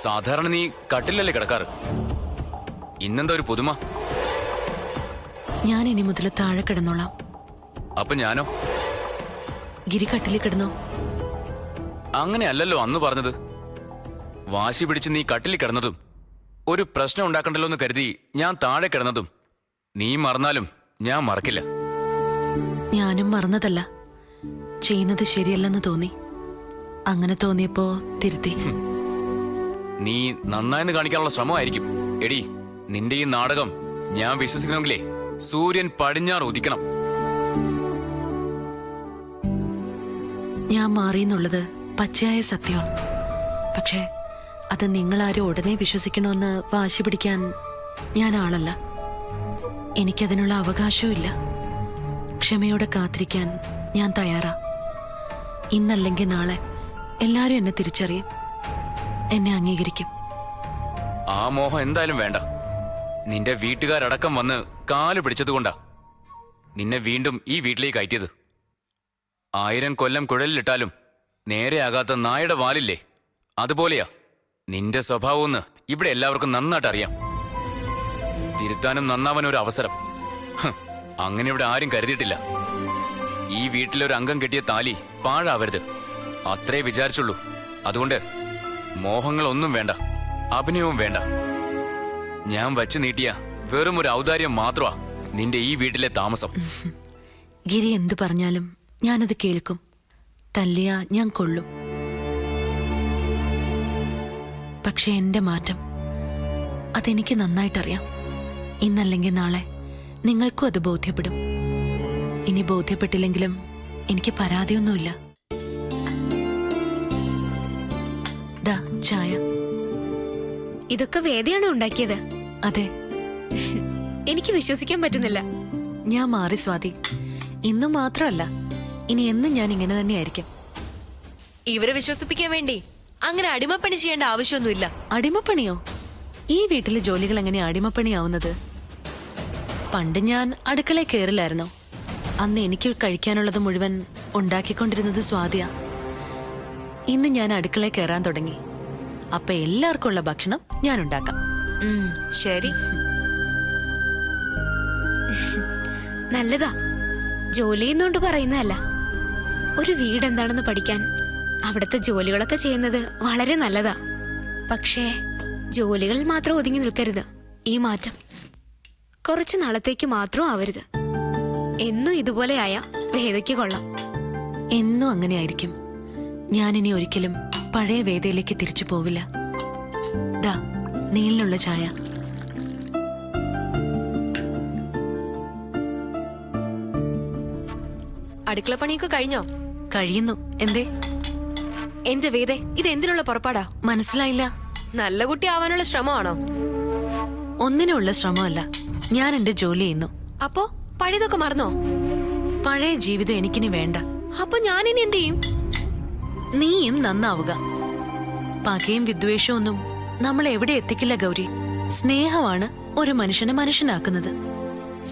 സാധാരണ നീ കട്ടിലല്ലേ കിടക്കാറ്, ഇന്നെന്താ ഒരു പുതുമ? ഞാൻ ഇനി മുതൽ താഴെ കിടന്നോളാം. അപ്പൊ ഞാനോ? ഗിരി കട്ടിലിൽ കിടന്നോ. അങ്ങനെയല്ലല്ലോ അന്ന് പറഞ്ഞത്. വാശി പിടിച്ച് നീ കട്ടിലിൽ കിടന്നതും ഒരു പ്രശ്നം ഉണ്ടാക്കണ്ടല്ലോ എന്ന് കരുതി ഞാൻ താഴെ കിടന്നതും നീ മറന്നാലും ഞാൻ മറക്കില്ല. ഞാനും മറന്നതല്ല, ചെയ്യുന്നത് ശരിയല്ലെന്ന് തോന്നി. അങ്ങനെ തോന്നിയപ്പോ തിരുത്തി. നീ നന്നായെന്ന് കാണിക്കാനുള്ള ശ്രമമായിരിക്കും. എടി, നിന്റെ ഈ നാടകം ഞാൻ വിശ്വസിക്കണമെങ്കിലേ സൂര്യൻ പടിഞ്ഞാറ് ഉദിക്കണം. ഞാൻ മാറിയെന്നുള്ളത് പച്ചയായ സത്യമാണ്. പക്ഷേ അത് നിങ്ങളാരും ഉടനെ വിശ്വസിക്കണമെന്ന് വാശി പിടിക്കാൻ ഞാൻ ആളല്ല. എനിക്കതിനുള്ള അവകാശവും ഇല്ല. ക്ഷമയോടെ കാത്തിരിക്കാൻ ഞാൻ തയ്യാറാ. ഇന്നല്ലെങ്കിൽ നാളെ എല്ലാരും എന്നെ തിരിച്ചറിയും, എന്നെ അംഗീകരിക്കും. ആ മോഹം എന്തായാലും വേണ്ട. നിന്റെ വീട്ടുകാരടക്കം വന്ന് കാല് പിടിച്ചതുകൊണ്ടാ നിന്നെ വീണ്ടും ഈ വീട്ടിലേക്ക് കയറ്റിയത്. 1000 കൊല്ലം കുഴലിലിട്ടാലും നേരെയാകാത്ത നായുടെ വാലില്ലേ, അതുപോലെയാ നിന്റെ സ്വഭാവമെന്ന് ഇവിടെ എല്ലാവർക്കും നന്നായിട്ട് അറിയാം. തിരുത്താനും നന്നാവാനും ഒരു അവസരം അങ്ങനെ ഇവിടെ ആരും കരുതിയിട്ടില്ല. ഈ വീട്ടിലൊരു അംഗം കെട്ടിയ താലി പാഴാവരുത്, അത്രേ വിചാരിച്ചുള്ളൂ. അതുകൊണ്ട് മോഹങ്ങളൊന്നും വേണ്ട, അഭിനയവും വേണ്ട. ഞാൻ വച്ചു നീട്ടിയ വെറും ഒരു ഔദാര്യം മാത്രമാ നിന്റെ ഈ വീട്ടിലെ താമസം. ഗിരി എന്തു പറഞ്ഞാലും ഞാനത് കേൾക്കും. തല്ലിയ ഞാൻ കൊള്ളും. പക്ഷെ എന്റെ മാറ്റം അതെനിക്ക് നന്നായിട്ടറിയാം. ഇന്നല്ലെങ്കിൽ നാളെ നിങ്ങൾക്കും അത് ബോധ്യപ്പെടും. ഇനി ബോധ്യപ്പെട്ടില്ലെങ്കിലും എനിക്ക് പരാതിയൊന്നുമില്ല. ദാ ചായ. ഇതൊക്കെ വേദയാണോ ഉണ്ടാക്കിയത്? അതെ. എനിക്ക് വിശ്വസിക്കാൻ പറ്റുന്നില്ല. ഞാൻ മാറി സ്വാതി. ഇന്നും മാത്രമല്ല, ഇനി എന്നും ഞാൻ ഇങ്ങനെ തന്നെയായിരിക്കും. ഇവരെ വിശ്വസിപ്പിക്കാൻ വേണ്ടി അങ്ങനെ അടിമപ്പണി ചെയ്യേണ്ട ആവശ്യമൊന്നുമില്ല. അടിമപ്പണിയോ? ഈ വീട്ടിലെ ജോലികൾ എങ്ങനെയാ അടിമപ്പണിയാവുന്നത്? പണ്ട് ഞാൻ അടുക്കളയിൽ കയറില്ലായിരുന്നോ? അന്ന് എനിക്ക് കഴിക്കാനുള്ളത് മുഴുവൻ ഉണ്ടാക്കിക്കൊണ്ടിരുന്നത് സ്വാതിയാ. ഇന്ന് ഞാൻ അടുക്കളയിൽ കയറാൻ തുടങ്ങി. അപ്പൊ എല്ലാവർക്കും ഉള്ള ഭക്ഷണം ഞാൻ ഉണ്ടാക്കാം. ശരി. നല്ലതാ. ജോലി ചെയ്യുന്നോണ്ട് പറയുന്നതല്ല. ഒരു വീട് എന്താണെന്ന് പഠിക്കാൻ അവിടുത്തെ ജോലികളൊക്കെ ചെയ്യുന്നത് വളരെ നല്ലതാ. പക്ഷേ ജോലികളിൽ മാത്രം ഒതുങ്ങി നിൽക്കരുത്. ഈ മാറ്റം കുറച്ചു നാളത്തേക്ക് മാത്രം ആവരുത്. എന്നും ഇതുപോലെയായ വേദയ്ക്ക് കൊള്ളാം. എന്നും അങ്ങനെയായിരിക്കും. ഞാനിനി ഒരിക്കലും പഴയ വേദയിലേക്ക് തിരിച്ചു പോവില്ല. ദാ നീലിനുള്ള ചായ. അടുക്കള പണിയൊക്കെ കഴിഞ്ഞോ? കഴിയുന്നു. എന്തേ? എന്റെ വേദേ, ഇത് എന്തിനുള്ള പുറപ്പാടാ? മനസ്സിലായില്ല. നല്ല കുട്ടി ആവാനുള്ള ശ്രമമാണോ? ഒന്നിനുള്ള ശ്രമമല്ല, ഞാൻ എന്റെ ജോലി ചെയ്യുന്നു. അപ്പോ പഴയതൊക്കെ മറന്നോ? പഴയ ജീവിതം എനിക്കിനി വേണ്ട. അപ്പൊ ഞാനിനി എന്ത് ചെയ്യും? നീയും നന്നാവുക. പകയും വിദ്വേഷവും ഒന്നും നമ്മളെ എവിടെ എത്തിക്കില്ല ഗൗരി. സ്നേഹമാണ് ഒരു മനുഷ്യനെ മനുഷ്യനാക്കുന്നത്.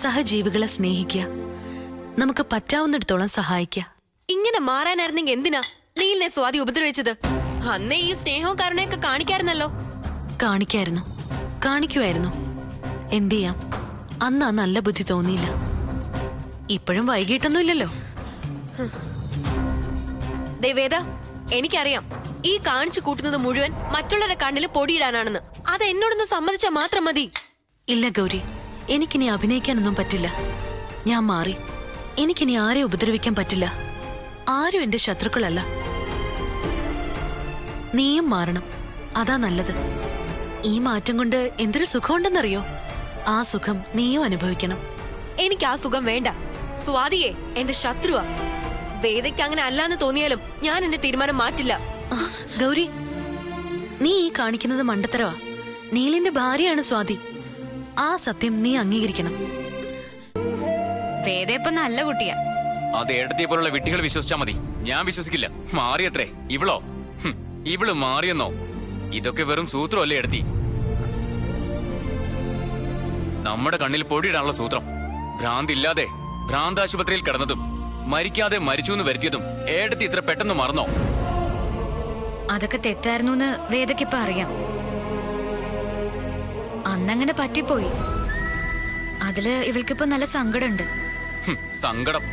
സഹജീവികളെ സ്നേഹിക്കുക, നമുക്ക് പറ്റാവുന്നിടത്തോളം സഹായിക്കുക. ഇങ്ങനെ മാറാനായിരുന്നെങ്കിൽ എന്തിനാ നീലിനെ സ്വാതി ഉപദ്രവിച്ചത്? അന്നേ ഈ സ്നേഹവും കരുണയൊക്കെ കാണിക്കായിരുന്നല്ലോ. കാണിക്കുമായിരുന്നു. എന്ത് ചെയ്യാം, അന്ന് ആ നല്ല ബുദ്ധി തോന്നിയില്ല. ഇപ്പോഴും വൈകിട്ടൊന്നുമില്ലല്ലോ. ദേവേദ, എനിക്കറിയാം ഈ കാണിച്ചു കൂട്ടുന്നത് മുഴുവൻ മറ്റുള്ളവരുടെ കണ്ണിൽ പൊടിയിടാനാണെന്ന്. അത് എന്നോടൊന്ന് സമ്മതിച്ചാൽ മാത്രം മതി. ഇല്ല ഗൗരി, എനിക്കിനി അഭിനയിക്കാനൊന്നും പറ്റില്ല. ഞാൻ മാറി. എനിക്കിനി ആരെ ഉപദ്രവിക്കാൻ പറ്റില്ല. ആരും എന്റെ ശത്രുക്കളല്ല. നീയും മാറണം, അതാ നല്ലത്. ഈ മാറ്റം കൊണ്ട് എന്തൊരു സുഖമുണ്ടെന്നറിയോ? ആ സുഖം നീയും അനുഭവിക്കണം. എനിക്ക് ആ സുഖം വേണ്ട. സ്വാതിയെ എന്റെ ശത്രുവാ. വേദയ്ക്ക് അങ്ങനെ അല്ലാന്ന് തോന്നിയാലും ഞാൻ എന്റെ തീരുമാനം മാറ്റില്ല. ഗൗരി, നീ ഈ കാണിക്കുന്നത് മണ്ടത്തരവാ. നീലിന്റെ ഭാര്യയാണ് സ്വാതി. ആ സത്യം നീ അംഗീകരിക്കണം. വേദ ഇപ്പൊ നല്ല കുട്ടിയാ. അത് ഏടത്തിയെ പോലുള്ള വിട്ടികൾ വിശ്വസിച്ചാ മതി, ഞാൻ വിശ്വസിക്കില്ല. മാറിയത്രേ ഇവളോ? ഇവള് മാറിയെന്നോ? ഇതൊക്കെ വെറും സൂത്രമല്ലേ ഏടത്തി? നമ്മുടെ കണ്ണിൽ പൊടിയിടാനുള്ള സൂത്രം. ഭ്രാന്തില്ലാതെ ഭ്രാന്താശുപത്രിയിൽ കിടന്നതും മരിക്കാതെ മരിച്ചു എന്ന് വരുത്തിയതും ഏടത്തി ഇത്ര പെട്ടെന്ന് മറന്നോ? അതൊക്കെ തെറ്റായിരുന്നു എന്ന് വേദയ്ക്കിപ്പ അറിയാം. അന്നങ്ങനെ പറ്റിപ്പോയി. അതില് ഇവൾക്കിപ്പോ നല്ല സങ്കടമുണ്ട്. സങ്കടം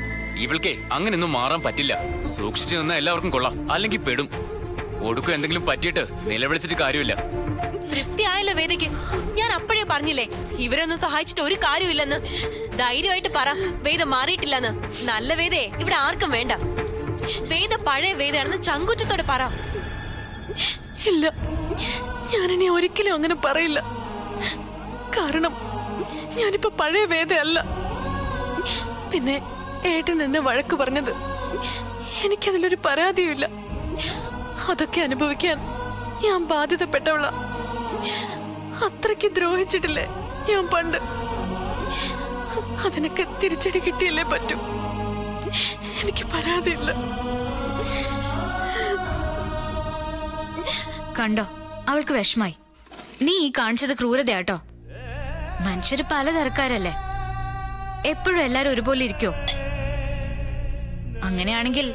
ഇവൾക്കേ അങ്ങനെയൊന്നും മാറാൻ പറ്റില്ല. സൂക്ഷിച്ചു നിന്ന എല്ലാവർക്കും കൊള്ളാം, അല്ലെങ്കിൽ പെടും. ഒടുക്കം എന്തെങ്കിലും പറ്റിയിട്ട് നിലവിളിച്ചിട്ട് കാര്യമില്ല. തൃപ്തിയായല്ലോ വേദയ്ക്ക്. ഞാൻ അപ്പോഴേ പറഞ്ഞില്ലേ ഇവരൊന്നും സഹായിച്ചിട്ട് ഒരു കാര്യമില്ലെന്ന്. ധൈര്യമായിട്ട് പറ വേദ മാറിയിട്ടില്ലെന്ന്. നല്ല വേദയെ ഇവിടെ ആർക്കും വേണ്ട. വേദ പഴയ വേദയാണെന്ന് ചങ്കുറ്റത്തോടെ പറ. ഇല്ല, ഞാനിനി ഒരിക്കലും അങ്ങനെ പറയില്ല. കാരണം ഞാനിപ്പോ പഴയ വേദയല്ല. പിന്നെ ഏട്ടൻ എന്നെ വഴക്ക് പറഞ്ഞത് എനിക്കതിലൊരു പരാതിയുമില്ല. അതൊക്കെ അനുഭവിക്കാൻ ഞാൻ ബാധ്യതപ്പെട്ടവളാ. അത്രയ്ക്ക് ദ്രോഹിച്ചിട്ടില്ലേ ഞാൻ പണ്ട്. അതിനൊക്കെ തിരിച്ചടി കിട്ടിയല്ലേ പറ്റൂ. എനിക്ക് പരാതിയില്ല. കണ്ടോ, അവൾക്ക് വിഷമായി. നീ ഈ കാണിച്ചത് ക്രൂരതയാട്ടോ. മനുഷ്യര് പലതരക്കാരല്ലേ. എപ്പോഴും എല്ലാരും ഒരുപോലെ ഇരിക്കോ? അങ്ങനെയാണെങ്കിൽ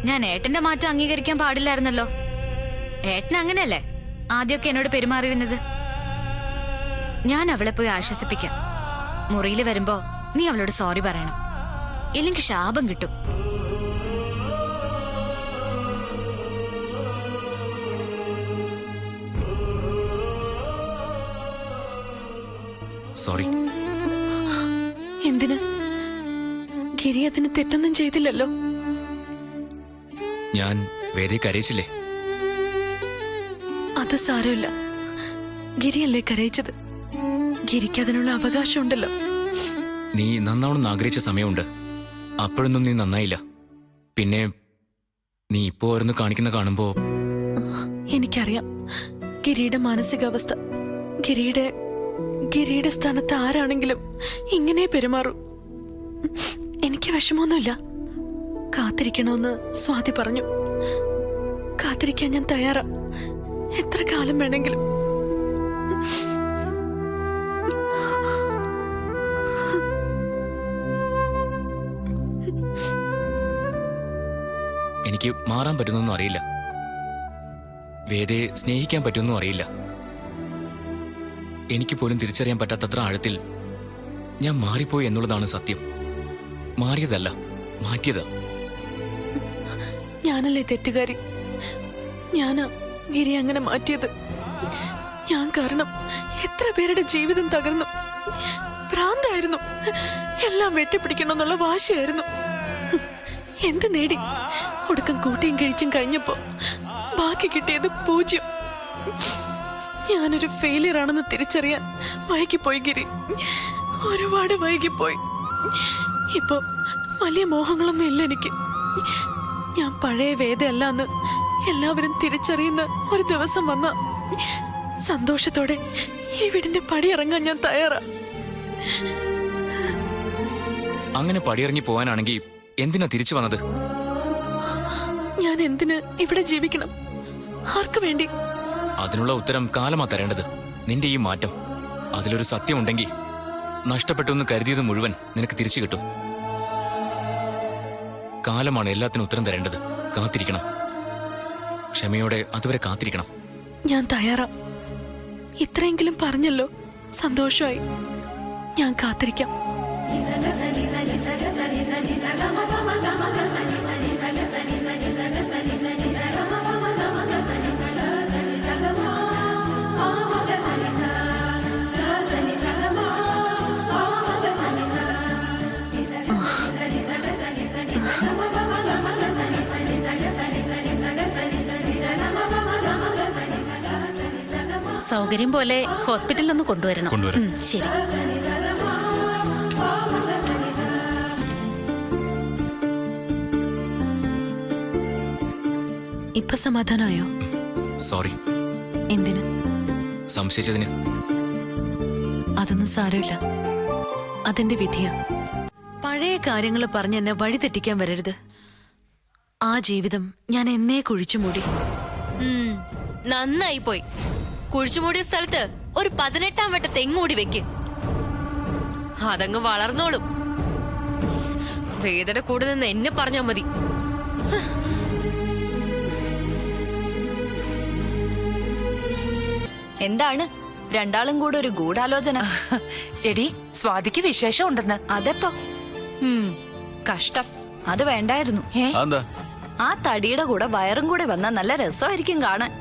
ഞാൻ ഏട്ടന്റെ മാറ്റം അംഗീകരിക്കാൻ പാടില്ലായിരുന്നല്ലോ. ഏട്ടൻ അങ്ങനെയല്ലേ ആദ്യമൊക്കെ എന്നോട് പെരുമാറിയിരുന്നത്. ഞാൻ അവളെ പോയി ആശ്വസിപ്പിക്കാം. മുറിയിൽ വരുമ്പോ നീ അവളോട് സോറി പറയണം, ഇല്ലെങ്കിൽ ശാപം കിട്ടും. സോറി. എന്തിന്? ഗിരി അതിന് തെറ്റൊന്നും ചെയ്തില്ലല്ലോ. ഞാൻ വേദയെ കരയിച്ചില്ലേ? അത് സാരമില്ല. ഗിരിയല്ലേ കരയിച്ചത്. ഗിരിക്ക് അതിനുള്ള അവകാശമുണ്ടല്ലോ. നീ നന്നാവണമെന്ന് ആഗ്രഹിച്ച സമയമുണ്ട്. അപ്പോഴൊന്നും നീ നന്നായില്ല. പിന്നെ നീ ഇപ്പോ ഓരോന്ന് കാണിക്കുന്ന കാണുമ്പോ എനിക്കറിയാം ഗിരിയുടെ മാനസികാവസ്ഥ. ഗിരിയുടെ സ്ഥാനത്ത് ആരാണെങ്കിലും ഇങ്ങനെ പെരുമാറൂ. എനിക്ക് വിഷമമൊന്നുമില്ല. കാത്തിരിക്കണമെന്ന് സ്വാതി പറഞ്ഞു. കാത്തിരിക്കാൻ ഞാൻ തയ്യാറാ. എത്ര കാലം വേണമെങ്കിലും. എനിക്ക് മാറാൻ പറ്റുന്നൊന്നും അറിയില്ല. വേദയെ സ്നേഹിക്കാൻ പറ്റുമെന്നും അറിയില്ല. എനിക്ക് പോലും തിരിച്ചറിയാൻ പറ്റാത്തത്ര ആഴത്തിൽ ഞാൻ മാറിപ്പോയി എന്നുള്ളതാണ് സത്യം. മാറിയതല്ല, മാറ്റിയതാ. ഞാനല്ലേ തെറ്റുകാരി. ഞാനാ ഗിരി അങ്ങനെ മാറ്റിയത്. ഞാൻ കാരണം എത്ര പേരുടെ ജീവിതം തകർന്നു. ഭ്രാന്തായിരുന്നു. എല്ലാം വെട്ടിപ്പിടിക്കണമെന്നുള്ള വാശിയായിരുന്നു. എന്ത് നേടി? ഒടുക്കം കൂട്ടിയും കഴിച്ചും കഴിഞ്ഞപ്പോ ബാക്കി കിട്ടിയത് 0. ഞാനൊരു ഫെയിലിയർ ആണെന്ന് തിരിച്ചറിയാൻ വൈകിപ്പോയി ഗിരി. ഒരുപാട് വൈകിപ്പോയി. ഇപ്പോ വലിയ മോഹങ്ങളൊന്നും ഇല്ല എനിക്ക്. ഞാൻ പഴയ വേദയല്ല എന്ന് എല്ലാവരും തിരിച്ചറിയുന്ന ഒരു ദിവസം വന്ന സന്തോഷത്തോടെ ഈ വീടിന്റെ പടിയിറങ്ങാൻ ഞാൻ തയ്യാറാ. അങ്ങനെ പടിയിറങ്ങി പോവാനാണെങ്കിൽ എന്തിനാ തിരിച്ചു വന്നത്? ഞാൻ എന്തിന് ഇവിടെ ജീവിക്കണം? ആർക്കു വേണ്ടി? അതിനുള്ള ഉത്തരം കാലമാ തരേണ്ടത്. നിന്റെ ഈ മാറ്റം, അതിലൊരു സത്യമുണ്ടെങ്കിൽ നഷ്ടപ്പെട്ടെന്ന് കരുതിയത് മുഴുവൻ നിനക്ക് തിരിച്ചു കിട്ടും. കാലമാണ് എല്ലാത്തിനും ഉത്തരം തരേണ്ടത്. കാത്തിരിക്കണം. ക്ഷമയോടെ അതുവരെ കാത്തിരിക്കണം. ഞാൻ തയ്യാറാ. ഇത്രയെങ്കിലും പറഞ്ഞല്ലോ, സന്തോഷമായി. ഞാൻ കാത്തിരിക്കാം. സൗകര്യം പോലെ ഹോസ്പിറ്റലിലൊന്ന് കൊണ്ടുവരണം. ശരി. ഇപ്പൊ സമാധാനമായോ? സോറി. എന്തിന്? സംശയിച്ചതിന്. അതൊന്നും സാരമില്ല. അതെന്റെ വിധിയാ. പഴയ കാര്യങ്ങൾ പറഞ്ഞ് എന്നെ വഴിതെറ്റിക്കാൻ വരരുത്. ആ ജീവിതം ഞാൻ എന്നേ കുഴിച്ചു മൂടി. നന്നായി പോയി. കുഴിച്ചുമൂടിയ സ്ഥലത്ത് ഒരു 18ാം വട്ട തെങ്ങൂടി വെക്ക്. അതങ്ങ് വളർന്നോളും. വേദയുടെ കൂടെ നിന്ന് എന്നെ പറഞ്ഞാ മതി. എന്താണ് രണ്ടാളും കൂടെ ഒരു ഗൂഢാലോചന. എടി സ്വാതിക്ക് വിശേഷം ഉണ്ടെന്ന്. അതെപ്പോ? കഷ്ടം, അത് വേണ്ടായിരുന്നു. എന്താ ആ തടിയുടെ കൂടെ വയറും കൂടെ വന്നാ നല്ല രസമായിരിക്കും കാണാൻ.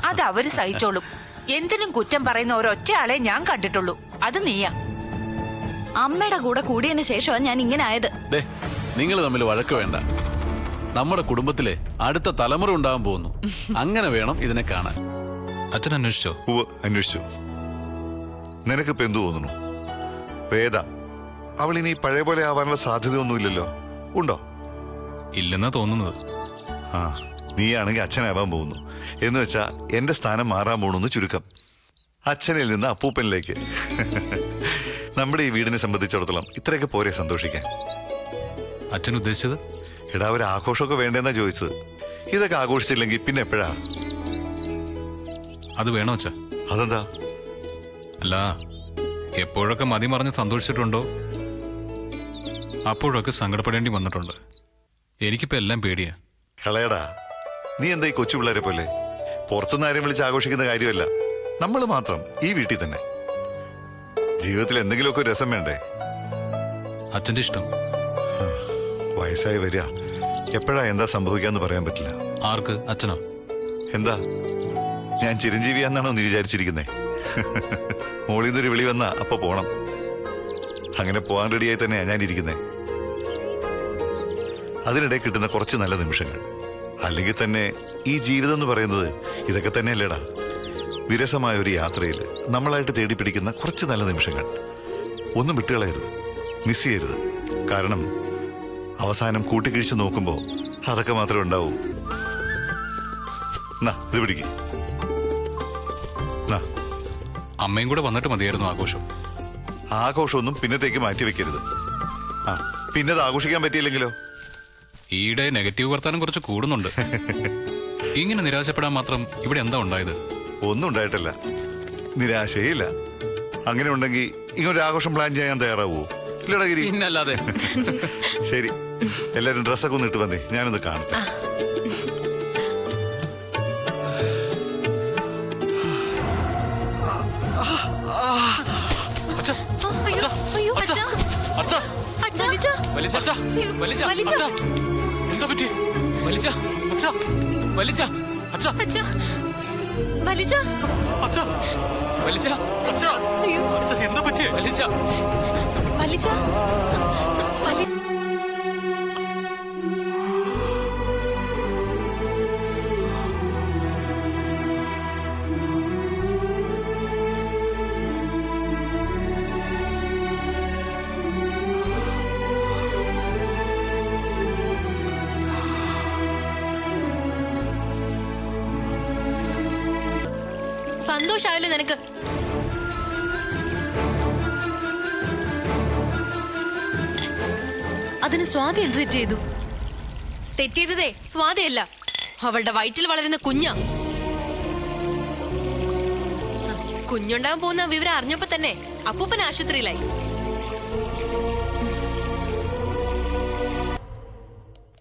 അത് അവര് സഹിച്ചോളും. എന്തിനും കുറ്റം പറയുന്ന ഒരൊറ്റ ആളെ ഞാൻ കണ്ടിട്ടുള്ളൂ, അത് നീയാ. അമ്മയുടെ കൂടെ കൂടിയതിന് ശേഷമാണ് ഞാൻ ഇങ്ങനെ ആയത്. നിങ്ങൾ തമ്മിൽ വഴക്ക് വേണ്ട. നമ്മുടെ കുടുംബത്തിലെ അടുത്ത തലമുറ ഉണ്ടാകാൻ പോകുന്നു. അങ്ങനെ വേണം ഇതിനെ കാണാൻ. അച്ഛൻ അന്വേഷിച്ചോ? അന്വേഷിച്ചു. നിനക്കിപ്പോ എന്തു തോന്നുന്നു? വേദ അവളിനി പഴയ പോലെ ആവാനുള്ള സാധ്യതയൊന്നുമില്ലല്ലോ, ഉണ്ടോ? ഇല്ലെന്നാ തോന്നുന്നത്. ആ, നീയാണെങ്കിൽ അച്ഛനാവാൻ പോകുന്നു എന്ന് വെച്ചാ എന്റെ സ്ഥാനം മാറാൻ പോണെന്ന് ചുരുക്കം. അച്ഛനിൽ നിന്ന് അപ്പൂപ്പനിലേക്ക്. നമ്മുടെ ഈ വീടിനെ സംബന്ധിച്ചിടത്തോളം ഇത്രയൊക്കെ പോരെ സന്തോഷിക്കാൻ? അച്ഛൻ ഉദ്ദേശിച്ചത്? എടാ, ഒരു ആഘോഷമൊക്കെ വേണ്ടെന്നാ ചോദിച്ചത്. ഇതൊക്കെ ആഘോഷിച്ചില്ലെങ്കിൽ പിന്നെ എപ്പോഴാ? അത് വേണോ അച്ഛാ? അതെന്താ? അല്ല, എപ്പോഴൊക്കെ മതി മറിഞ്ഞ് സന്തോഷിച്ചിട്ടുണ്ടോ അപ്പോഴൊക്കെ സങ്കടപ്പെടേണ്ടി വന്നിട്ടുണ്ട്. എനിക്കിപ്പോ എല്ലാം പേടിയാ. കളയടാ, നീ എന്താ ഈ കൊച്ചു പിള്ളേരെ പോലെ? പുറത്തുനിന്ന് ആരെയും വിളിച്ച് ആഘോഷിക്കുന്ന കാര്യമല്ല, നമ്മൾ മാത്രം ഈ വീട്ടിൽ തന്നെ. ജീവിതത്തിൽ എന്തെങ്കിലുമൊക്കെ ഒരു രസം വേണ്ടേ? അച്ഛന്റെ ഇഷ്ടം. വയസ്സായി വരിക, എപ്പോഴാ എന്താ സംഭവിക്കാന്ന് പറയാൻ പറ്റില്ല. ആർക്ക്? അച്ഛനോ? എന്താ, ഞാൻ ചിരഞ്ജീവിയാന്നാണോ നീ വിചാരിച്ചിരിക്കുന്നേ? മോളിൽ നിന്നൊരു വിളി വന്നാ അപ്പൊ പോണം. അങ്ങനെ പോകാൻ റെഡിയായി തന്നെയാ ഞാൻ ഇരിക്കുന്നേ. അതിനിടെ കിട്ടുന്ന കുറച്ച് നല്ല നിമിഷങ്ങൾ. അല്ലെങ്കിൽ തന്നെ ഈ ജീവിതം എന്ന് പറയുന്നത് ഇതൊക്കെ തന്നെയല്ലേടാ. വിരസമായ ഒരു യാത്രയിൽ നമ്മളായിട്ട് തേടി പിടിക്കുന്ന കുറച്ച് നല്ല നിമിഷങ്ങൾ. ഒന്നും വിട്ടുകളയരുത്, മിസ് ചെയ്യരുത്. കാരണം അവസാനം കൂട്ടിക്കിഴിച്ച് നോക്കുമ്പോൾ അതൊക്കെ മാത്രമേ ഉണ്ടാവൂ. ഇത് പിടിക്ക്. അമ്മയും കൂടെ വന്നിട്ട് മതിയായിരുന്നു ആഘോഷം. ആഘോഷമൊന്നും പിന്നത്തേക്ക് മാറ്റി വെക്കരുത്. പിന്നെ അത് ആഘോഷിക്കാൻ പറ്റിയില്ലെങ്കിലോ? ഈയിടെ നെഗറ്റീവ് വർത്താനം കുറച്ച് കൂടുന്നുണ്ട്. ഇങ്ങനെ നിരാശപ്പെടാൻ മാത്രം ഇവിടെ എന്താ ഉണ്ടായത്? ഒന്നും ഉണ്ടായിട്ടില്ല, നിരാശയില്ല. അങ്ങനെ ഉണ്ടെങ്കിൽ ഇങ്ങനൊരു ആഘോഷം പ്ലാൻ ചെയ്യാൻ തയ്യാറാവൂ? ഇല്ലടാ ഗിരി? പിന്നല്ലാതെ. ശരി, എല്ലാരും ഡ്രസ്സൊക്കെ ഒന്ന് ഇട്ട് വന്നേ, ഞാനൊന്ന് കാണട്ടെ. എന്താ പറ്റി? എന്താ പറ്റിയേ? സന്തോഷായല്ലോ നിനക്ക്? അതിന് സ്വാതി എന്ത് തെറ്റ് ചെയ്തു? തെറ്റിയതേ സ്വാതിയല്ല, അവളുടെ വയറ്റിൽ വളരുന്ന കുഞ്ഞാ. കുഞ്ഞുണ്ടാകാൻ പോകുന്ന വിവരം അറിഞ്ഞപ്പോ തന്നെ അപ്പൂപ്പൻ ആശുപത്രിയിലായി.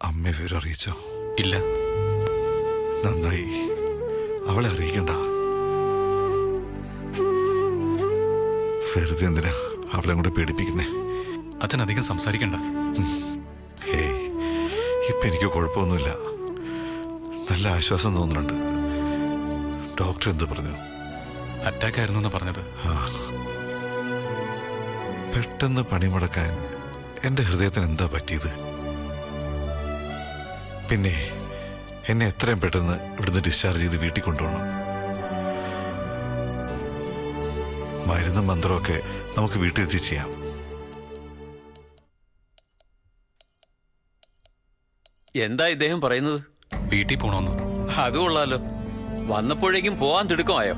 അമ്മയെ വിവരം അറിയിച്ചോ? ഇല്ല. നന്നായി, അവളെ അറിയിക്കണ്ട. വെറുതെ എന്തിനാ അവളെ കൂടെ പേടിപ്പിക്കുന്നേ? അച്ഛൻ അധികം സംസാരിക്കണ്ട. ഇപ്പൊ എനിക്ക് കുഴപ്പമൊന്നുമില്ല, നല്ല ആശ്വാസം തോന്നുന്നുണ്ട്. ഡോക്ടർ എന്ത് പറഞ്ഞു? അറ്റാക്ക് ആയിരുന്നു എന്നാ പറഞ്ഞത്. പെട്ടെന്ന് പണിമുടക്കാൻ എന്റെ ഹൃദയത്തിന് എന്താ പറ്റിയത്? പിന്നെ എന്നെ എത്രയും പെട്ടെന്ന് ഇവിടുന്ന് ഡിസ്ചാർജ് ചെയ്ത് വീട്ടിൽ കൊണ്ടുപോകണം. മരുന്നും മന്ത്രമൊക്കെ നമുക്ക് വീട്ടിലെത്തി ചെയ്യാം. എന്താ ഇദ്ദേഹം പറയുന്നത്? വീട്ടിൽ പോണോന്ന്. അതുകൊള്ളാലോ, വന്നപ്പോഴേക്കും പോവാൻ തിടുക്കമായോ?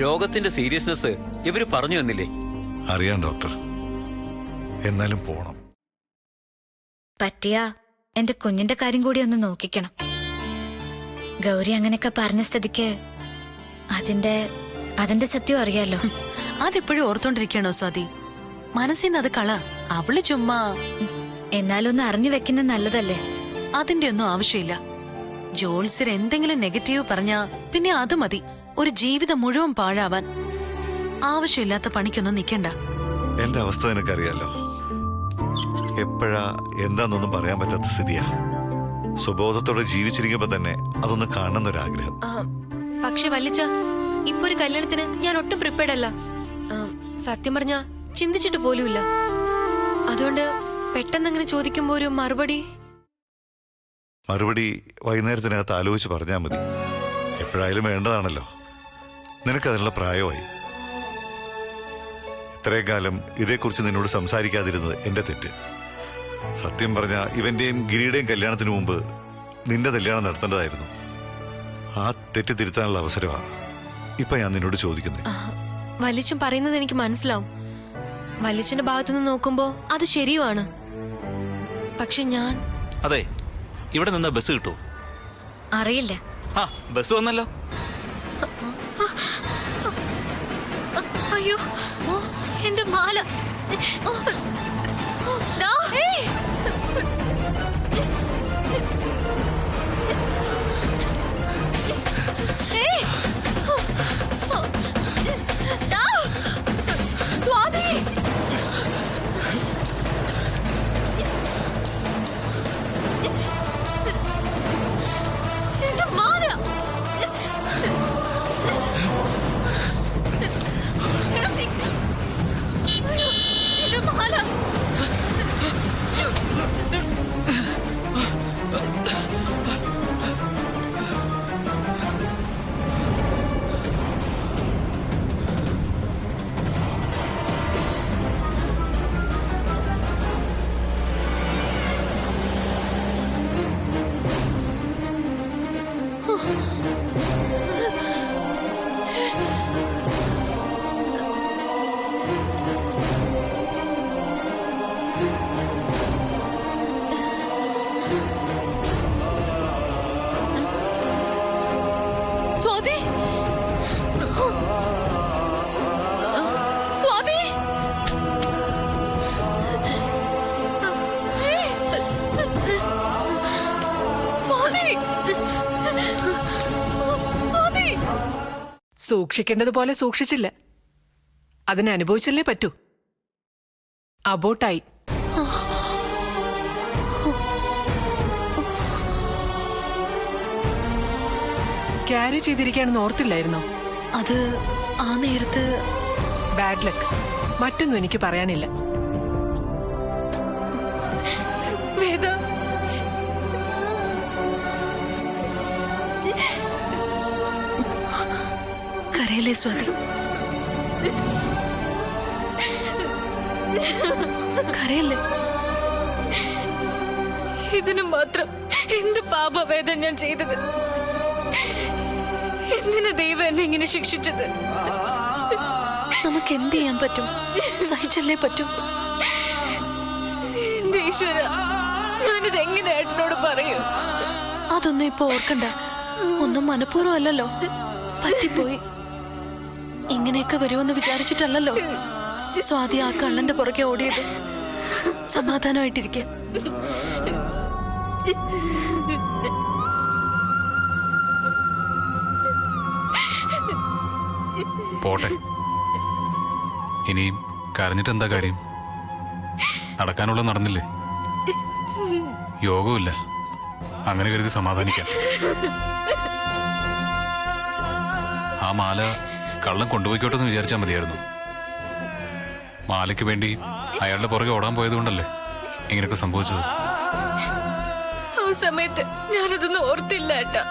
രോഗത്തിന്റെ സീരിയസ്നെസ് ഇവര് പറഞ്ഞു തന്നില്ലേ? അറിയാം ഡോക്ടർ, എന്നാലും പോണം. പറ്റിയാ എന്റെ കുഞ്ഞിന്റെ കാര്യം കൂടി ഒന്ന് നോക്കിക്കണം. ഗൗരി അങ്ങനെയൊക്കെ പറഞ്ഞ സ്ഥിതിക്ക് അതിന്റെ സത്യം അറിയാലോ. അതെപ്പോഴും ഓർത്തോണ്ടിരിക്കണോ സ്വാതി? മനസ്സിൽ നിന്ന് അത് കള. അവള് ചുമ്മാ. എന്നാലൊന്ന് അറിഞ്ഞു വെക്കുന്നത് നല്ലതല്ലേ? അതിന്റെ ഒന്നും ആവശ്യമില്ല. ജോത്സ്യർ എന്തെങ്കിലും നെഗറ്റീവ് പറഞ്ഞാ പിന്നെ അത് മതി ഒരു ജീവിതം മുഴുവൻ പാഴാവാൻ. ആവശ്യമില്ലാത്ത പണിക്കൊന്നും നിൽക്കണ്ട. എന്റെ അവസ്ഥ നിനക്കറിയാലോ. എപ്പോഴാ എന്താന്നൊന്നും പറയാൻ പറ്റാത്ത സ്ഥിതിയാ. സുബോധത്തോടെ ജീവിച്ചിരിക്കുമ്പോ തന്നെ അതൊന്ന് കാണണമെന്നൊരാഗ്രഹം. പക്ഷെ വല്ലിച്ച, ഇപ്പൊ ഒരു കല്യാണത്തിന് ഞാൻ ഒട്ടും പ്രിപ്പയർഡ് അല്ല. സത്യം പറഞ്ഞ ചിന്തിച്ചിട്ട് പോലുമില്ല. അതുകൊണ്ട് പെട്ടെന്ന് അങ്ങനെ ചോദിക്കുമ്പോ ഒരു മറുപടി വൈകുന്നേരത്തിനകത്ത് ആലോചിച്ച് പറഞ്ഞാൽ മതി. എപ്പോഴായാലും വേണ്ടതാണല്ലോ. നിനക്കതിനുള്ള പ്രായമായി. ഇത്രയും കാലം ഇതേക്കുറിച്ച് നിന്നോട് സംസാരിക്കാതിരുന്നത് എന്റെ തെറ്റ്. സത്യം പറഞ്ഞ ഇവന്റെയും ഗിരിയുടെയും കല്യാണത്തിന് മുമ്പ് നിന്റെ കല്യാണം നടത്തേണ്ടതായിരുന്നു. ആ തെറ്റ് തിരുത്താനുള്ള അവസരമാണ് ഇപ്പൊ ഞാൻ നിന്നോട് ചോദിക്കുന്നത്. വല്ലിച്ചൻ പറയുന്നത് എനിക്ക് മനസ്സിലാവും. വല്ലിച്ചന്റെ ഭാഗത്തുനിന്ന് നോക്കുമ്പോ അത് ശരിയുമാണ്. പക്ഷെ ഞാൻ അതെ, ഇവിടെ നിന്നാ ബസ് കിട്ടുമോ? അറിയില്ല. ആ, ബസ് വന്നല്ലോ. അയ്യോ, എന്റെ മാല. ദാ. ദാ. സ്വാതി. എന്റെ മാല. എന്റെ മാല. സ്വാതി, സ്വാതി, സ്വാതി, സ്വാതി. സൂക്ഷിക്കേണ്ടതുപോലെ സൂക്ഷിച്ചില്ല. അതിനെ അനുഭവിച്ചല്ലേ പറ്റൂ. അബോട്ടായി. ക്യാരി ചെയ്തിരിക്കുകയാണെന്ന് ഓർത്തില്ലായിരുന്നോ? അത് ആ നേരത്ത് ബാഡ് ലക്ക്. മറ്റൊന്നും എനിക്ക് പറയാനില്ല. വേദ, കരയില്ലേ സ്വാതി? കരയല്ലേ? ഇതിന് മാത്രം എന്ത് പാപവേദം ഞാൻ ചെയ്തത്? എന്തിനാ ദൈവം എന്നെ ഇങ്ങനെ ശിക്ഷിച്ചത്? നമുക്ക് എന്ത് ചെയ്യാൻ പറ്റും? സഹിച്ചല്ലേ പറ്റും. എന്റെ ഈശ്വര, ഞാനിത് എങ്ങനെ ഏട്ടനോട് പറയൂ? അതൊന്നും ഇപ്പൊ ഓർക്കണ്ട. ഒന്നും മനഃപൂർവ്വം അല്ലല്ലോ, പറ്റിപ്പോയി. ഇങ്ങനെയൊക്കെ വരുമെന്ന് വിചാരിച്ചിട്ടല്ലല്ലോ സ്വാതി ആ കള്ളന്റെ പുറകെ ഓടിയത്. സമാധാനമായിട്ടിരിക്കെ. പോട്ടെ, ഇനിയും കരഞ്ഞിട്ട് എന്താ കാര്യം? നടക്കാനുള്ള നടന്നില്ലേ? യോഗമില്ല, അങ്ങനെ കരുതി സമാധാനിക്കാൻ. ആ മാല കള്ളം കൊണ്ടുപോയിക്കോട്ടെ എന്ന് വിചാരിച്ചാൽ മതിയായിരുന്നു. മാലയ്ക്ക് വേണ്ടി അയാളുടെ പുറകെ ഓടാൻ പോയതുകൊണ്ടല്ലേ ഇങ്ങനെയൊക്കെ സംഭവിച്ചത്. ആ സമയത്ത് ഞാനതൊന്നും ഓർത്തില്ല ഏട്ടാ.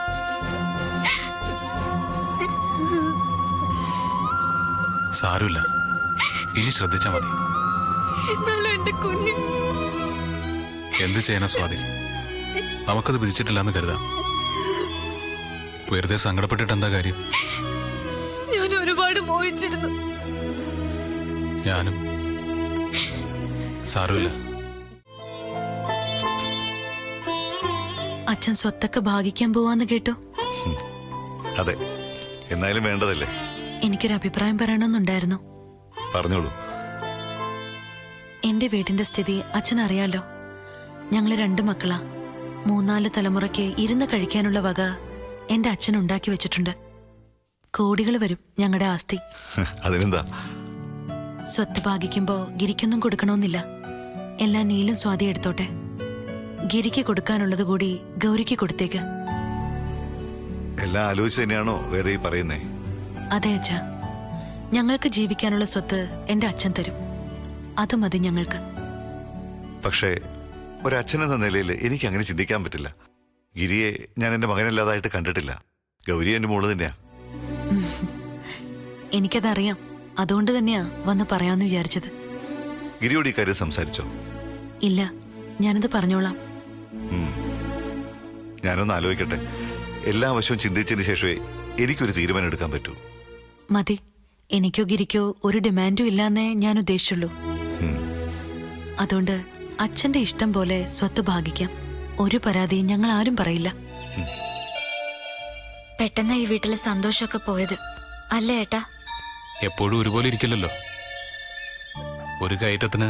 സാരമില്ല, ഇനി ശ്രദ്ധിച്ചാ മതി. എന്നാലും എന്റെ കുഞ്ഞ് എന്ത് ചെയ്യാനാ സ്വാതി? നമുക്കത് വിധിച്ചിട്ടില്ലെന്ന് കരുതാം. വെറുതെ സങ്കടപ്പെട്ടിട്ട് എന്താ കാര്യം? ഞാൻ ഒരുപാട് മോഹിച്ചിരുന്നു. ഞാനും. സാരമില്ല. അച്ഛൻ സ്വത്തൊക്കെ ഭാഗിക്കാൻ പോവാന്ന് കേട്ടോ? അതെ, എന്നാലും വേണ്ടതല്ലേ. എനിക്കൊരു അഭിപ്രായം പറയണമെന്നുണ്ടായിരുന്നു. പറഞ്ഞോളൂ. എന്റെ വീടിന്റെ സ്ഥിതി അച്ഛനറിയാലോ. ഞങ്ങള് 2 മക്കളാ. 3-4 തലമുറയ്ക്ക് ഇരുന്ന് കഴിക്കാനുള്ള വക എന്റെ അച്ഛൻ ഉണ്ടാക്കി വെച്ചിട്ടുണ്ട്. കോടികൾ വരും ഞങ്ങളുടെ ആസ്തി. അതിനെന്താ? സ്വത്ത് ഭാഗിക്കുമ്പോ ഗിരിക്കൊന്നും കൊടുക്കണമെന്നില്ല. എല്ലാം നീലും സ്വാതി എടുത്തോട്ടെ. ഗിരിക്ക് കൊടുക്കാനുള്ളത് കൂടി ഗൗരിക്ക് കൊടുത്തേക്ക്. എല്ലാം ആലോചിച്ച് തന്നെയാണോ വേറെ ഈ പറയുന്നേ? അതെ അച്ഛാ, ഞങ്ങൾക്ക് ജീവിക്കാനുള്ള സ്വത്ത് എന്റെ അച്ഛൻ തരും. അത് മതി ഞങ്ങൾക്ക്. പക്ഷേ ഒരച്ഛനെന്ന നിലയിൽ എനിക്ക് അങ്ങനെ ചിന്തിക്കാൻ പറ്റില്ല. ഗിരിയെ ഞാൻ എൻ്റെ മകനല്ലാതായിട്ട് കണ്ടിട്ടില്ല. ഗൗരി എൻ്റെ മോള് തന്നെയാ. എനിക്കതറിയാം. അതുകൊണ്ട് തന്നെയാ വന്ന് പറയാമെന്ന് വിചാരിച്ചത്. ഗിരിയോട് ഈ കാര്യം സംസാരിച്ചോ? ഇല്ല, ഞാനത് പറഞ്ഞോളാം. ഞാനൊന്ന് ആലോചിക്കട്ടെ. എല്ലാ വശവും ചിന്തിച്ചതിന് ശേഷമേ എനിക്കൊരു തീരുമാനം എടുക്കാൻ പറ്റൂ. മതി. എനിക്കോ ഗിരിക്കോ ഒരു ഡിമാൻഡും ഇല്ലാന്നേ ഞാൻ ഉദ്ദേശിച്ചുള്ളൂ. അതുകൊണ്ട് അച്ഛന്റെ ഇഷ്ടം പോലെ സ്വത്ത് ഭാഗിക്കാം. ഒരു പരാതിയും ഞങ്ങൾ ആരും പറയില്ല. പെട്ടെന്ന് ഈ വീട്ടിലെ സന്തോഷമൊക്കെ പോയത് അല്ലേ ഏട്ടാ? എപ്പോഴും ഒരുപോലെ ഇരിക്കില്ലല്ലോ. ഒരു കയറ്റത്തിന്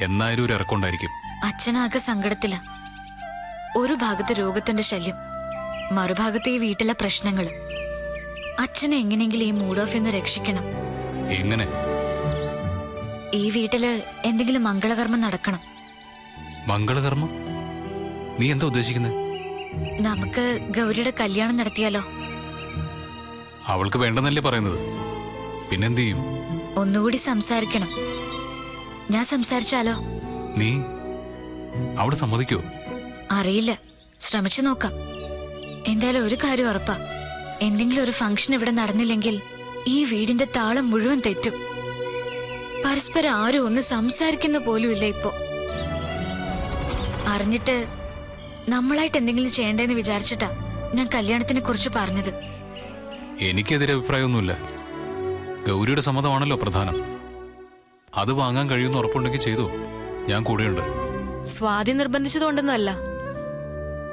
എന്നായാലും ഒരു ഇറക്കമുണ്ടായിരിക്കും. അച്ഛനാകെ സങ്കടത്തില. ഒരു ഭാഗത്ത് രോഗത്തിന്റെ ശല്യം, മറുഭാഗത്ത് ഈ വീട്ടിലെ പ്രശ്നങ്ങള്. അച്ഛനെ എങ്ങനെയെങ്കിലും ഈ മൂഡ് ഓഫ് എന്ന് രക്ഷിക്കണം. എങ്ങനെ? ഈ വീട്ടില് എന്തെങ്കിലും മംഗളകർമ്മം നടക്കണം. മംഗളകർമ്മം? നീ എന്താ ഉദ്ദേശിക്കുന്നത്? നമുക്ക് ഗൗരിയുടെ കല്യാണം നടത്തിയാലോ? അവൾക്ക് വേണ്ടെന്നല്ലേ പറയുന്നത്? പിന്നെന്ത് ചെയ്യും? ഒന്നുകൂടി സംസാരിക്കണം. ഞാൻ സംസാരിച്ചാലോ? നീ അവിടെ സമ്മതിക്കോ? അറിയില്ല, ശ്രമിച്ചു നോക്കാം. എന്തായാലും ഒരു കാര്യം ഉറപ്പാ, എന്തെങ്കിലും ഒരു ഫംഗ്ഷൻ ഇവിടെ നടന്നില്ലെങ്കിൽ ഈ വീടിന്റെ താളം മുഴുവൻ തെറ്റും. പരസ്പരം ആരും ഒന്ന് സംസാരിക്കുന്ന പോലും ഇല്ല ഇപ്പോ. അറിഞ്ഞിട്ട് നമ്മളായിട്ട് എന്തെങ്കിലും ചെയ്യണ്ടേന്ന് വിചാരിച്ചിട്ടാ ഞാൻ കല്യാണത്തിനെ കുറിച്ച് പറഞ്ഞത്. എനിക്കെതിരെ അഭിപ്രായമൊന്നുമില്ല. ഗൗരിയുടെ സമ്മതമാണല്ലോ പ്രധാനം. അത് വാങ്ങാൻ കഴിയുമെന്ന് ഉറപ്പുണ്ടെങ്കിൽ ചെയ്തു. ഞാൻ കൂടെയുണ്ട്. സ്വാതി നിർബന്ധിച്ചതുകൊണ്ടൊന്നുമല്ല,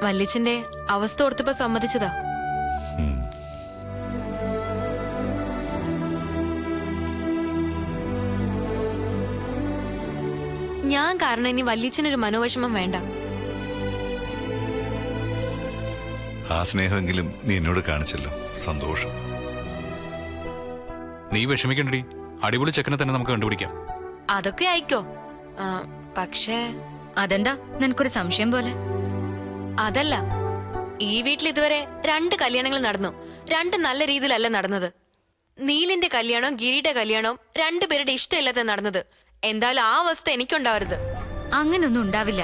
വല്യച്ഛന്റെ അവസ്ഥ ഓർത്തപ്പോ സമ്മതിച്ചതാ. ഞാൻ കാരണം ഇനി വല്യച്ഛനൊരു മനോവിഷമം വേണ്ട. ആ സ്നേഹമെങ്കിലും നീ എന്നോട് കാണിച്ചല്ലോ, സന്തോഷം. നീ വിഷമിക്കണ്ടടി, അടിപൊളി ചെക്കനെ തന്നെ നമുക്ക് കണ്ടുപിടിക്കാം. അതൊക്കെ ആയിക്കോ. പക്ഷേ അതെന്താ നിനക്കൊരു സംശയം പോലെ? അതല്ല, ഈ വീട്ടിൽ ഇതുവരെ 2 കല്യാണങ്ങൾ നടന്നു. 2 നല്ല രീതിയിലല്ല നടന്നത്. നീലിന്റെ കല്യാണവും ഗിരിയുടെ കല്യാണവും 2 പേരുടെ ഇഷ്ടമില്ലാതെ നടന്നത്. എന്തായാലും ആ അവസ്ഥ എനിക്കുണ്ടാവരുത്. അങ്ങനൊന്നും ഉണ്ടാവില്ല.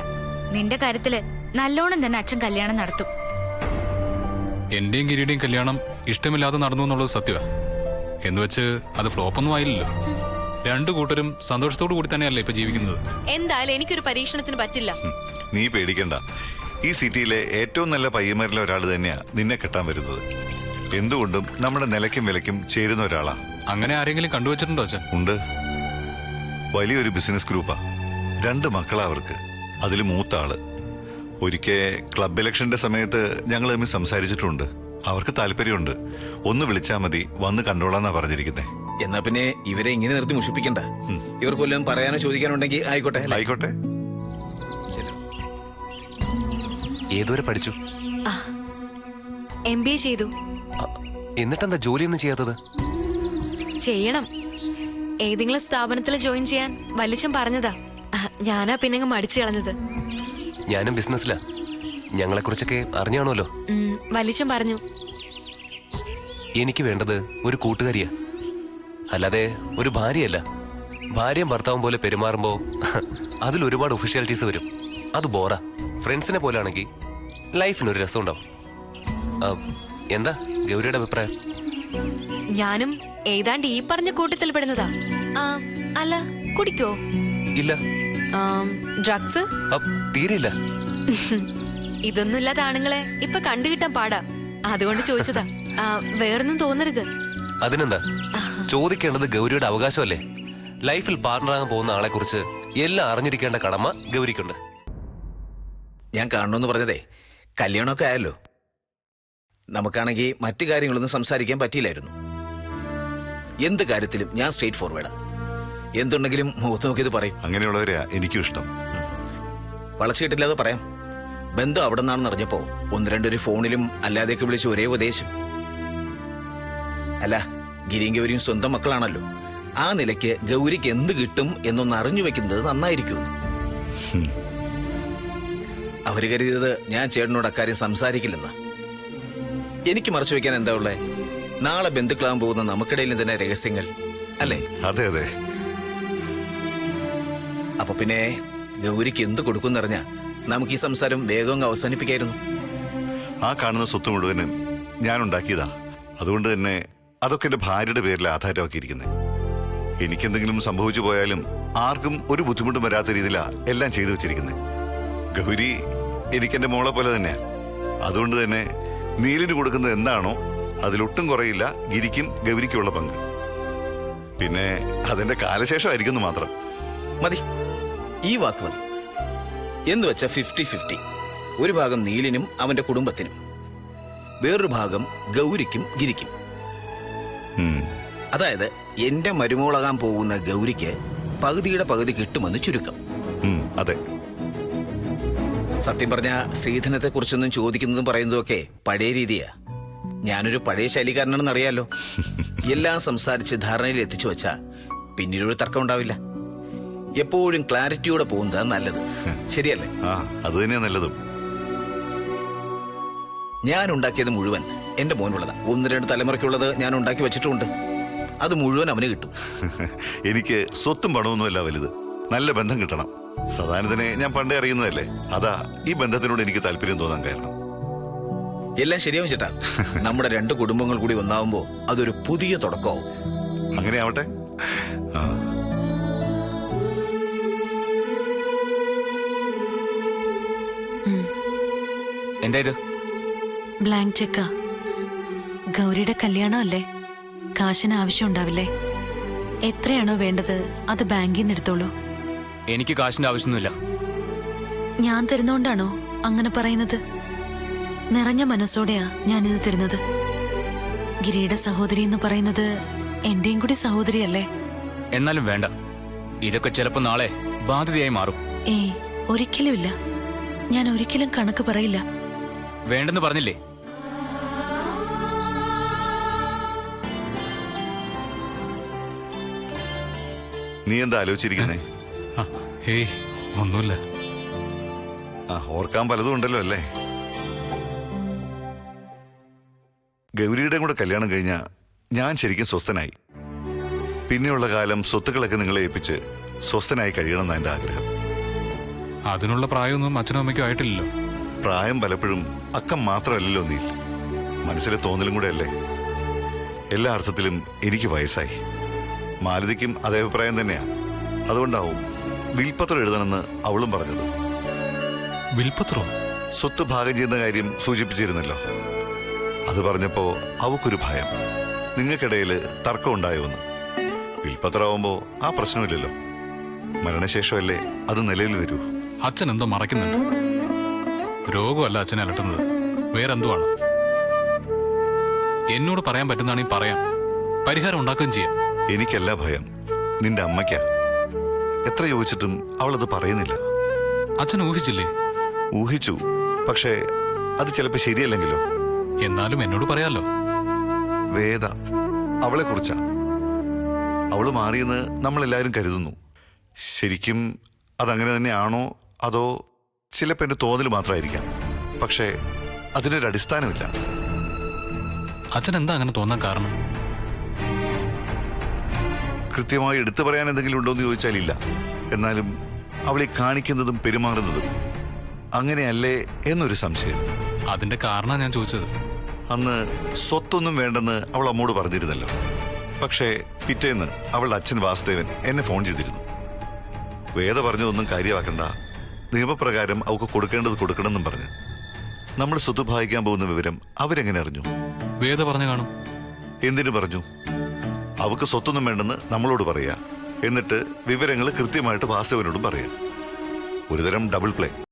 നിന്റെ കാര്യത്തില് നല്ലോണം തന്നെ അച്ഛൻ കല്യാണം നടത്തും. എന്റെയും ഗിരിയുടെയും കല്യാണം ഇഷ്ടമില്ലാതെ നടന്നു എന്നുള്ളത് സത്യമാണ്. എന്നുവെച്ച് അത് ഫ്ലോപ്പൊന്നും ആയില്ലല്ലോ. 2 കൂട്ടരും സന്തോഷത്തോടു കൂടി തന്നെയല്ലേ ഇപ്പൊ ജീവിക്കുന്നത്. എന്തായാലും എനിക്കൊരു പരീക്ഷണത്തിന് പറ്റില്ല. നീ പേടിക്കണ്ട. ഈ സിറ്റിയിലെ ഏറ്റവും നല്ല പയ്യന്മാരിലെ ഒരാൾ തന്നെയാ നിന്നെ കെട്ടാൻ വരുന്നത്. എന്തുകൊണ്ടും നമ്മുടെ നിലയ്ക്കും വിലയ്ക്കും ചേരുന്ന ഒരാളാ. അങ്ങനെ ആരെങ്കിലും കണ്ടുവച്ചിട്ടുണ്ടോ അച്ഛൻ? ഉണ്ട്. വലിയൊരു ബിസിനസ് ഗ്രൂപ്പാ. 2 മക്കളാ അവർക്ക്. അതിൽ മൂത്ത ആള്. ഒരിക്കൽ ക്ലബ് ഇലക്ഷന്റെ സമയത്ത് ഞങ്ങൾ തമ്മിൽ സംസാരിച്ചിട്ടുണ്ട്. അവർക്ക് താല്പര്യമുണ്ട്. ഒന്ന് വിളിച്ചാൽ മതി, വന്ന് കണ്ടോളാന്നാ പറഞ്ഞിരിക്കുന്നേ. എന്നാ പിന്നെ ഇവരെ ഇങ്ങനെ നിർത്തി മുഷിപ്പിക്കണ്ട. ഇവർക്ക് വല്ലതും പറയാനോ ചോദിക്കാനുണ്ടെങ്കിൽ ആയിക്കോട്ടെ. ആയിക്കോട്ടെ. ഏതുവരെ പഠിച്ചു? MBA ചെയ്തു. എന്നിട്ടെന്താ ജോലിയൊന്നും ചെയ്യാത്തത്? ചെയ്യണം. ഏതെങ്കിലും സ്ഥാപനത്തിൽ ജോയിൻ ചെയ്യാൻ വല്യച്ഛൻ പറഞ്ഞതാ. ഞാനാ പിന്നെ മടിച്ചു കളഞ്ഞത്. ഞാനും ബിസിനസ്സിലാ. ഞങ്ങളെക്കുറിച്ചൊക്കെ അറിഞ്ഞാണല്ലോ. വല്യച്ഛൻ പറഞ്ഞു. എനിക്ക് വേണ്ടത് ഒരു കൂട്ടുകാരിയാ, അല്ലാതെ ഒരു ഭാര്യയല്ല. ഭാര്യയും ഭർത്താവും പോലെ പെരുമാറുമ്പോ അതിൽ ഒരുപാട് ഒഫീഷ്യാലിറ്റീസ് വരും. അത് ബോറാ. ഫ്രണ്ട്സിനെ പോലെ ആണെങ്കിൽ ലൈഫിനൊരു രസം ഉണ്ടാവും. എന്താ ഗൗരിയുടെ അഭിപ്രായം? ഞാനും ഏതാണ്ട് ഈ പറഞ്ഞ കൂട്ടത്തിൽ പെടുന്നതാ. അല്ല, കുടിക്കോ? ഇല്ല. ഡ്രഗ്സ്? തീരെയില്ല. ഇതൊന്നും ഇല്ലാത്ത ആണുങ്ങളെ ഇപ്പൊ കണ്ടുകിട്ടാൻ പാടാ. അതുകൊണ്ട് ചോദിച്ചതാ. വേറൊന്നും തോന്നരുത്. അതിനെന്താ? ചോദിക്കേണ്ടത് ഗൗരിയുടെ അവകാശമല്ലേ. ലൈഫിൽ പാർട്ണറാകാൻ പോകുന്ന ആളെ കുറിച്ച് എല്ലാം അറിഞ്ഞിരിക്കേണ്ട കടമ ഗൗരിക്കുണ്ട്. ഞാൻ കാണണമെന്ന് പറഞ്ഞതേ കല്യാണമൊക്കെ ആയല്ലോ. നമുക്കാണെങ്കിൽ മറ്റു കാര്യങ്ങളൊന്നും സംസാരിക്കാൻ പറ്റിയില്ലായിരുന്നു. എന്ത് കാര്യത്തിലും ഞാൻ സ്ട്രേറ്റ് ഫോർവേഡാ. എന്തുണ്ടെങ്കിലും മുഖത്ത് നോക്കിയത് പറയും. അങ്ങനെയുള്ളവരെയാ എനിക്കും ഇഷ്ടം. വളച്ചിട്ടില്ലാതെ പറയാം. ബന്ധം അവിടെ നിന്നാണെന്ന് അറിഞ്ഞപ്പോ 1-2 ഫോണിലും അല്ലാതെയൊക്കെ വിളിച്ച് ഒരേ ഉപദേശം. അല്ല, ഗിരിയും ഗൗരിയും സ്വന്തം മക്കളാണല്ലോ. ആ നിലയ്ക്ക് ഗൗരിക്ക് എന്ത് കിട്ടും എന്നൊന്ന് അറിഞ്ഞു വെക്കുന്നത് നന്നായിരിക്കും. അവര് കരുതിയത് ഞാൻ ചേട്ടനോട് അക്കാര്യം സംസാരിക്കില്ലെന്ന്. എനിക്ക് മറച്ചു വെക്കാൻ എന്താ ഉള്ളേ? നാളെ ബന്ധുക്കളാൻ പോകുന്ന നമുക്കിടയിൽ തന്നെ രഹസ്യങ്ങൾ അല്ലേ? അതെ അതെ. അപ്പൊ പിന്നെ ഗൗരിക്ക് എന്ത് കൊടുക്കുമെന്നറിഞ്ഞാ നമുക്ക് ഈ സംസാരം വേഗം അവസാനിപ്പിക്കായിരുന്നു. ആ കാണുന്ന സ്വത്ത് മുഴുവനും ഞാൻ ഉണ്ടാക്കിയതാ. അതുകൊണ്ട് തന്നെ അതൊക്കെ എന്റെ ഭാര്യയുടെ പേരിൽ ആധാരമാക്കിയിരിക്കുന്നത്. എനിക്കെന്തെങ്കിലും സംഭവിച്ചു പോയാലും ആർക്കും ഒരു ബുദ്ധിമുട്ടും വരാത്ത രീതിയിലാ എല്ലാം ചെയ്തു വെച്ചിരിക്കുന്നത്. ഗൗരി എനിക്കെന്റെ മോളെ പോലെ തന്നെയാ. അതുകൊണ്ട് തന്നെ നീലിന് കൊടുക്കുന്നത് എന്താണോ അതിലൊട്ടും കുറയില്ല ഗിരിക്കും ഗൗരിക്കുമുള്ള പങ്ക്. പിന്നെ അതിന്റെ കാലശേഷമായിരിക്കുന്നു മാത്രം. മതി, ഈ വാക്ക് മതി. എന്ന് വെച്ചാൽ 50-50. ഒരു ഭാഗം നീലിനും അവന്റെ കുടുംബത്തിനും, വേറൊരു ഭാഗം ഗൗരിക്കും ഗിരിക്കും. അതായത് എന്റെ മരുമോളാകാൻ പോകുന്ന ഗൗരിക്ക് പകുതിയുടെ പകുതി കിട്ടുമെന്ന് ചുരുക്കം. അതെ. സത്യം പറഞ്ഞ ശ്രീധനത്തെ കുറിച്ചൊന്നും ചോദിക്കുന്നതും പറയുന്നതും ഒക്കെ പഴയ രീതിയാ. ഞാനൊരു പഴയ ശൈലിക്കാരനാണെന്ന് അറിയാലോ. എല്ലാം സംസാരിച്ച് ധാരണയിൽ എത്തിച്ചു വെച്ചാ പിന്നീടൊരു തർക്കം ഉണ്ടാവില്ല. എപ്പോഴും ക്ലാരിറ്റിയോടെ പോകുന്നതാ നല്ലത്. ശരിയല്ലേ? അത് തന്നെയാ നല്ലതും. ഞാൻ ഉണ്ടാക്കിയത് മുഴുവൻ എന്റെ മോനുള്ളതാ. 1-2 തലമുറയ്ക്കുള്ളത് ഞാൻ ഉണ്ടാക്കി വെച്ചിട്ടുണ്ട്. അത് മുഴുവൻ അവന് കിട്ടും. എനിക്ക് സ്വത്തും പണമൊന്നുമല്ല വലുത്, നല്ല ബന്ധം കിട്ടണം. സദാനന്ദനെ ഞാൻ പണ്ടേ അറിയുന്നതല്ലേ. അതാ ഈ ബന്ധത്തിനോട് എനിക്ക് താല്പര്യം തോന്നാൻ കാരണം. എല്ലാം ശരിയാവും ചേട്ടാ. നമ്മുടെ 2 കുടുംബങ്ങൾ കൂടി ഒന്നാവുമ്പോ അതൊരു പുതിയ തുടക്കമാവും. അങ്ങനെ ആവട്ടെ. എന്താ ഇത്? ബ്ലാങ്ക് ചെക്കാ. ഗൗരിയുടെ കല്യാണം അല്ലേ, കാശിന് ആവശ്യം ഉണ്ടാവില്ലേ? എത്രയാണോ വേണ്ടത് അത് ബാങ്കിൽ നിന്ന് എടുത്തോളൂ. എനിക്ക് കാശിന്റെ ആവശ്യമൊന്നുമില്ല. ഞാൻ തരുന്നോണ്ടാണോ അങ്ങനെ പറയുന്നത്? നിറഞ്ഞ മനസ്സോടെയാ ഞാനിത് തരുന്നത്. ഗിരിയുടെ സഹോദരി എന്ന് പറയുന്നത് എന്റെയും കൂടി സഹോദരിയല്ലേ? എന്നാലും വേണ്ട. ഇതൊക്കെ ചിലപ്പോ നാളെ ബാധ്യതയായി മാറും. ഏയ്, ഒരിക്കലും ഇല്ല. ഞാൻ ഒരിക്കലും കണക്ക് പറയില്ല. വേണ്ടെന്ന് പറഞ്ഞില്ലേ? നീ എന്താ ആലോചിച്ചിരിക്കുന്നേ? ഏയ് ഒന്നുമില്ല. ഓർക്കാൻ പലതും ഉണ്ടല്ലോ അല്ലേ? ഗൗരിയുടെ കൂടെ കല്യാണം കഴിഞ്ഞാ ഞാൻ ശരിക്കും സ്വസ്ഥനായി. പിന്നെയുള്ള കാലം സ്വത്തുക്കളൊക്കെ നിങ്ങളെ ഏൽപ്പിച്ച് സ്വസ്ഥനായി കഴിയണം എന്നാ എന്റെ ആഗ്രഹം. അതിനുള്ള പ്രായമൊന്നും അച്ഛനും അമ്മയ്ക്കും ആയിട്ടില്ലല്ലോ. പ്രായം പലപ്പോഴും അക്കം മാത്രമല്ലല്ലോ നീൽ, മനസ്സിലെ തോന്നലും കൂടെ അല്ലേ. എല്ലാ അർത്ഥത്തിലും എനിക്ക് വയസ്സായി. മാലതിക്കും അതേ അഭിപ്രായം തന്നെയാ. അതുകൊണ്ടാവും വിൽപത്രം എഴുതണമെന്ന് അവളും പറഞ്ഞത്. വിൽപത്രോ? സ്വത്ത് ഭാഗം ചെയ്യുന്ന കാര്യം സൂചിപ്പിച്ചിരുന്നല്ലോ. അത് പറഞ്ഞപ്പോ അവക്കൊരു ഭയം, നിങ്ങൾക്കിടയിൽ തർക്കം ഉണ്ടായോന്ന്. വിൽപത്രമാവുമ്പോ ആ പ്രശ്നമില്ലല്ലോ. മരണശേഷമല്ലേ അത് നിലയിൽ വരൂ. അച്ഛൻ എന്തോ മറക്കുന്നുണ്ട്. രോഗമല്ല അച്ഛനെ അലട്ടുന്നത്, വേറെന്തുവാണ്. എന്നോട് പറയാൻ പറ്റുന്നതാണെങ്കിൽ പറയാം, പരിഹാരം ഉണ്ടാക്കുകയും ചെയ്യാം. എനിക്കല്ല ഭയം, നിന്റെ അമ്മയ്ക്കാ. എത്ര ചോദിച്ചിട്ടും അവളത് പറയുന്നില്ല. അച്ഛൻ ഊഹിച്ചില്ലേ? ഊഹിച്ചു, പക്ഷേ അത് ചിലപ്പോ ശരിയല്ലെങ്കിലോ? എന്നാലും എന്നോട് പറയാലോ. വേദ അവളെ കുറിച്ചാ. അവള് മാറിയെന്ന് നമ്മളെല്ലാവരും കരുതുന്നു. ശരിക്കും അതങ്ങനെ തന്നെയാണോ അതോ ചിലപ്പോൾ എന്റെ തോന്നൽ മാത്രമായിരിക്കാം. പക്ഷേ അതിനൊരു അടിസ്ഥാനമില്ല. അച്ഛൻ എന്താ അങ്ങനെ തോന്നാൻ കാരണം? കൃത്യമായി എടുത്തു പറയാൻ എന്തെങ്കിലും ഉണ്ടോ എന്ന് ചോദിച്ചാൽ ഇല്ല. എന്നാലും അവളെ കാണിക്കുന്നതും പെരുമാറുന്നതും അങ്ങനെയല്ലേ എന്നൊരു സംശയം. അതിന്റെ കാരണം ഞാൻ ചോദിച്ചത്. അന്ന് സ്വത്തൊന്നും വേണ്ടെന്ന് അവൾ അമ്മോട് പറഞ്ഞിരുന്നല്ലോ. പക്ഷേ പിറ്റേന്ന് അവളുടെ അച്ഛൻ വാസുദേവൻ എന്നെ ഫോൺ ചെയ്തിരുന്നു. വേദ പറഞ്ഞതൊന്നും കാര്യമാക്കണ്ട, നിയമപ്രകാരം അവൾക്ക് കൊടുക്കേണ്ടത് കൊടുക്കണമെന്നും പറഞ്ഞ്. നമ്മൾ സ്വത്ത് ഭാഗിക്കാൻ പോകുന്ന വിവരം അവരെങ്ങനെ അറിഞ്ഞു? വേദ പറഞ്ഞു കാണും. എന്തിനു പറഞ്ഞു? അവക്ക് സ്വത്തൊന്നും വേണ്ടെന്ന് നമ്മളോട് പറയാ, എന്നിട്ട് വിവരങ്ങൾ കൃത്യമായിട്ട് വാസുദേവനോടും പറയാം. ഒരുതരം ഡബിൾ പ്ലേ.